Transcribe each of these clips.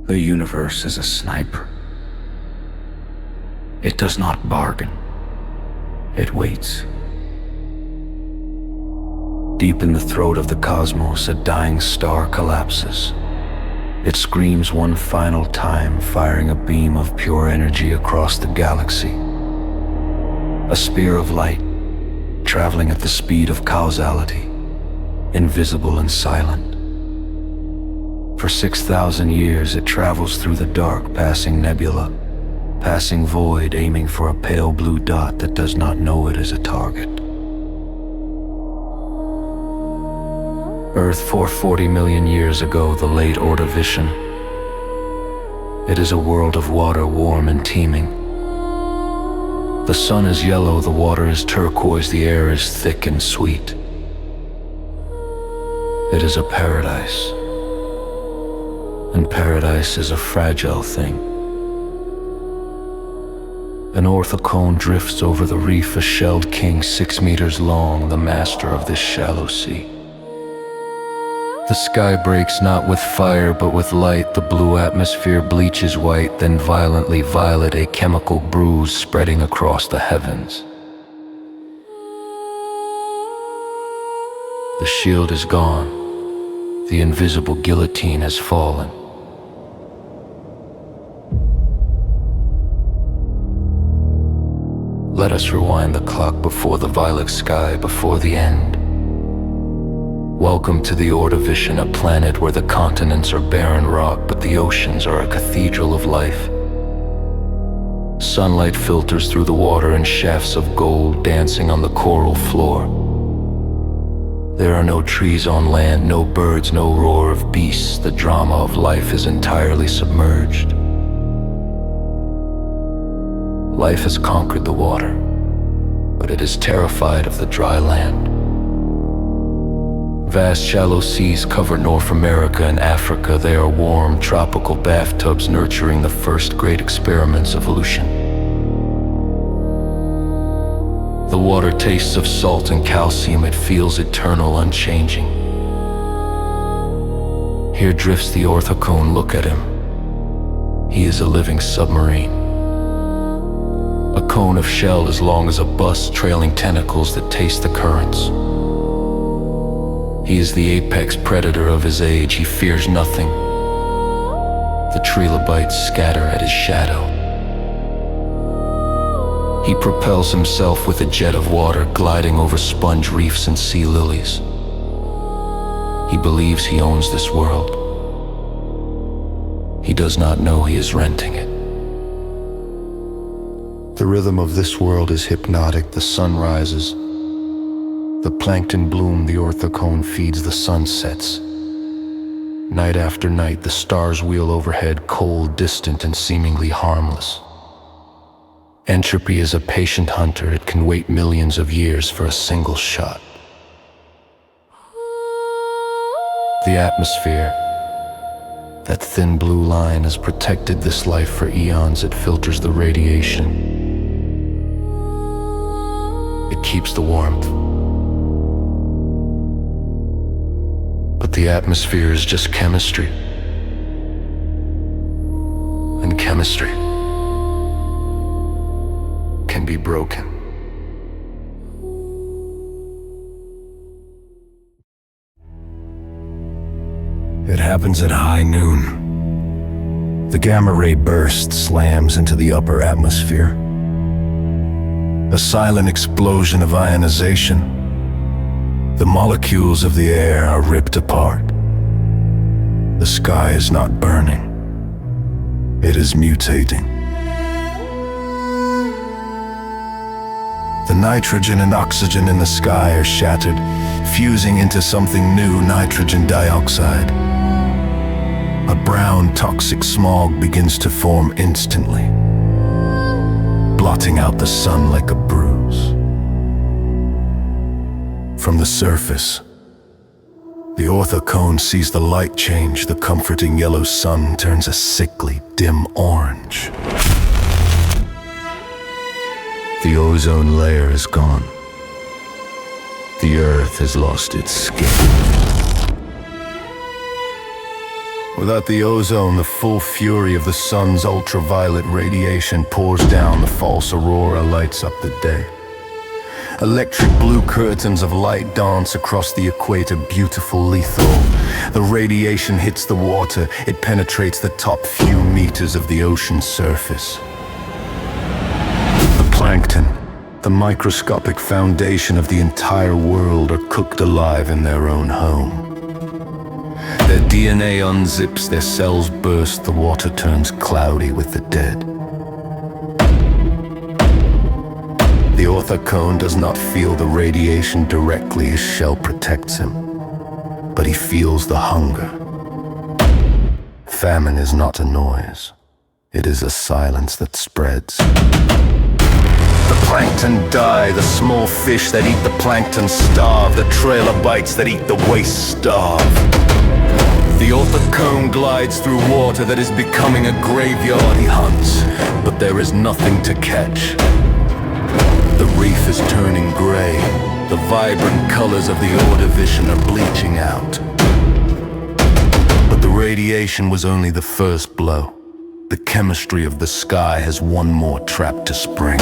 The universe is a sniper. It does not bargain. It waits. Deep in the throat of the cosmos, a dying star collapses. It screams one final time, firing a beam of pure energy across the galaxy. A spear of light, traveling at the speed of causality, invisible and silent. For 6,000 years it travels through the dark, passing nebula, passing void, aiming for a pale blue dot that does not know it is a target. Earth 440 million years ago, the Late Ordovician. It is a world of water, warm and teeming. The sun is yellow, the water is turquoise, the air is thick and sweet. It is a paradise. And paradise is a fragile thing. An orthocone drifts over the reef, a shelled king 6 meters long, the master of this shallow sea. The sky breaks not with fire but with light, the blue atmosphere bleaches white, then violently violet, a chemical bruise spreading across the heavens. The shield is gone, the invisible guillotine has fallen. Let us rewind the clock before the violet sky, before the end. Welcome to the Ordovician, a planet where the continents are barren rock, but the oceans are a cathedral of life. Sunlight filters through the water in shafts of gold dancing on the coral floor. There are no trees on land, no birds, no roar of beasts. The drama of life is entirely submerged. Life has conquered the water, but it is terrified of the dry land. Vast shallow seas cover North America and Africa. They are warm, tropical bathtubs nurturing the first great experiments of evolution. The water tastes of salt and calcium. It feels eternal, unchanging. Here drifts the Orthocone. Look at him. He is a living submarine. A cone of shell as long as a bus, trailing tentacles that taste the currents. He is the apex predator of his age. He fears nothing. The trilobites scatter at his shadow. He propels himself with a jet of water, gliding over sponge reefs and sea lilies. He believes he owns this world. He does not know he is renting it. The rhythm of this world is hypnotic. The sun rises. The plankton bloom, the orthocone feeds, the sun sets. Night after night, the stars wheel overhead, cold, distant, and seemingly harmless. Entropy is a patient hunter. It can wait millions of years for a single shot. The atmosphere, that thin blue line, has protected this life for eons. It filters the radiation. It keeps the warmth. But the atmosphere is just chemistry. And chemistry can be broken. It happens at high noon. The gamma ray burst slams into the upper atmosphere. A silent explosion of ionization. The molecules of the air are ripped apart. The sky is not burning. It is mutating. The nitrogen and oxygen in the sky are shattered, fusing into something new, nitrogen dioxide. A brown, toxic smog begins to form instantly, blotting out the sun like a bruise. From the surface, the orthocone sees the light change. The comforting yellow sun turns a sickly, dim orange. The ozone layer is gone. The earth has lost its skin. Without the ozone, the full fury of the sun's ultraviolet radiation pours down. The false aurora lights up the day. Electric blue curtains of light dance across the equator, beautiful, lethal. The radiation hits the water. It penetrates the top few meters of the ocean's surface. The plankton, the microscopic foundation of the entire world, are cooked alive in their own home. Their DNA unzips, their cells burst, the water turns cloudy with the dead. The Orthocone does not feel the radiation directly, his shell protects him, but he feels the hunger. Famine is not a noise, it is a silence that spreads. The plankton die, the small fish that eat the plankton starve, the trilobites that eat the waste starve. The Orthocone glides through water that is becoming a graveyard. He hunts, but there is nothing to catch. The reef is turning gray. The vibrant colors of the Ordovician are bleaching out. But the radiation was only the first blow. The chemistry of the sky has one more trap to spring.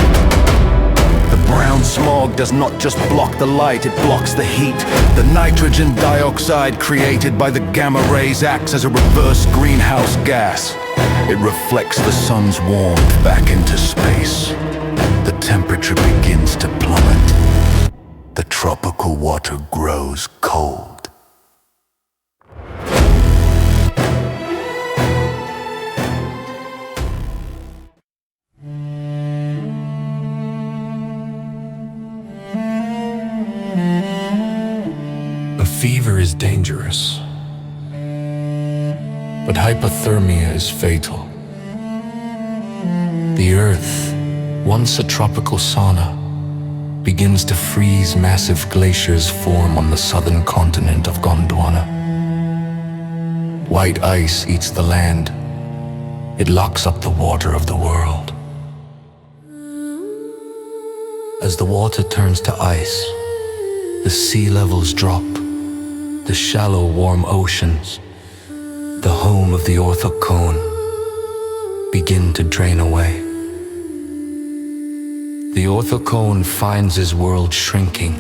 The brown smog does not just block the light, it blocks the heat. The nitrogen dioxide created by the gamma rays acts as a reverse greenhouse gas. It reflects the sun's warmth back into space. The temperature begins to plummet. The tropical water grows cold. Fever is dangerous, but hypothermia is fatal. The Earth, once a tropical sauna, begins to freeze. Massive glaciers form on the southern continent of Gondwana. White ice eats the land. It locks up the water of the world. As the water turns to ice, the sea levels drop. The shallow, warm oceans, the home of the Orthocone, begin to drain away. The Orthocone finds his world shrinking.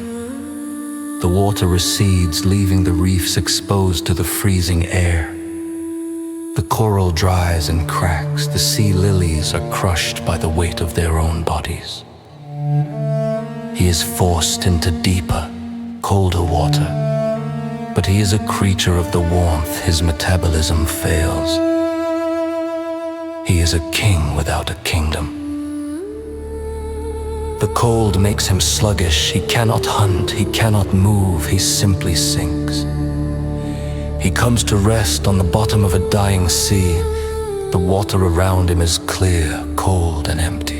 The water recedes, leaving the reefs exposed to the freezing air. The coral dries and cracks. The sea lilies are crushed by the weight of their own bodies. He is forced into deeper, colder water. But he is a creature of the warmth. His metabolism fails. He is a king without a kingdom. The cold makes him sluggish. He cannot hunt, he cannot move, he simply sinks. He comes to rest on the bottom of a dying sea. The water around him is clear, cold, and empty.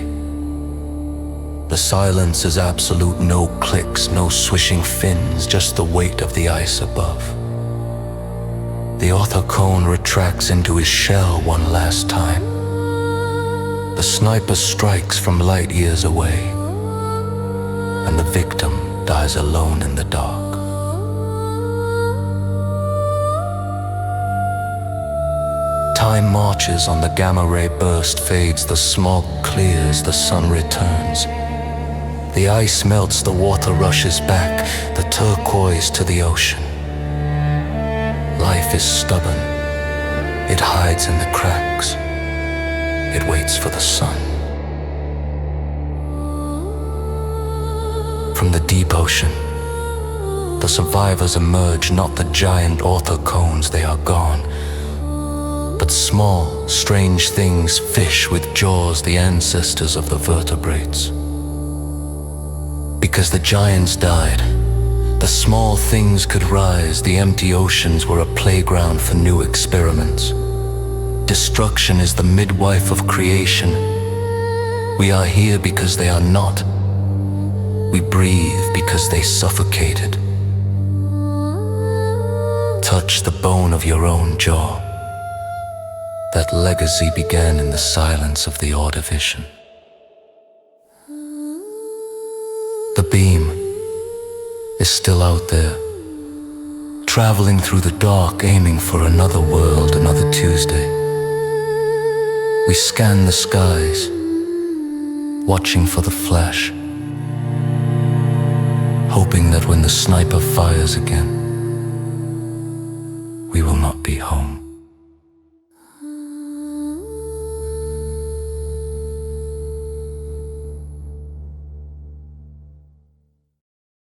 The silence is absolute, no clicks, no swishing fins, just the weight of the ice above. The Orthocone retracts into his shell one last time. The sniper strikes from light years away, and the victim dies alone in the dark. Time marches on the gamma ray burst, fades, the smog clears, the sun returns. The ice melts, the water rushes back, the turquoise to the ocean. Life is stubborn. It hides in the cracks. It waits for the sun. From the deep ocean, the survivors emerge, not the giant orthocones, they are gone, but small, strange things, fish with jaws, the ancestors of the vertebrates. Because the giants died, the small things could rise. The empty oceans were a playground for new experiments. Destruction is the midwife of creation. We are here because they are not. We breathe because they suffocated. Touch the bone of your own jaw. That legacy began in the silence of the Ordovician. The beam is still out there, traveling through the dark, aiming for another world, another Tuesday. We scan the skies, watching for the flash, hoping that when the sniper fires again, we will not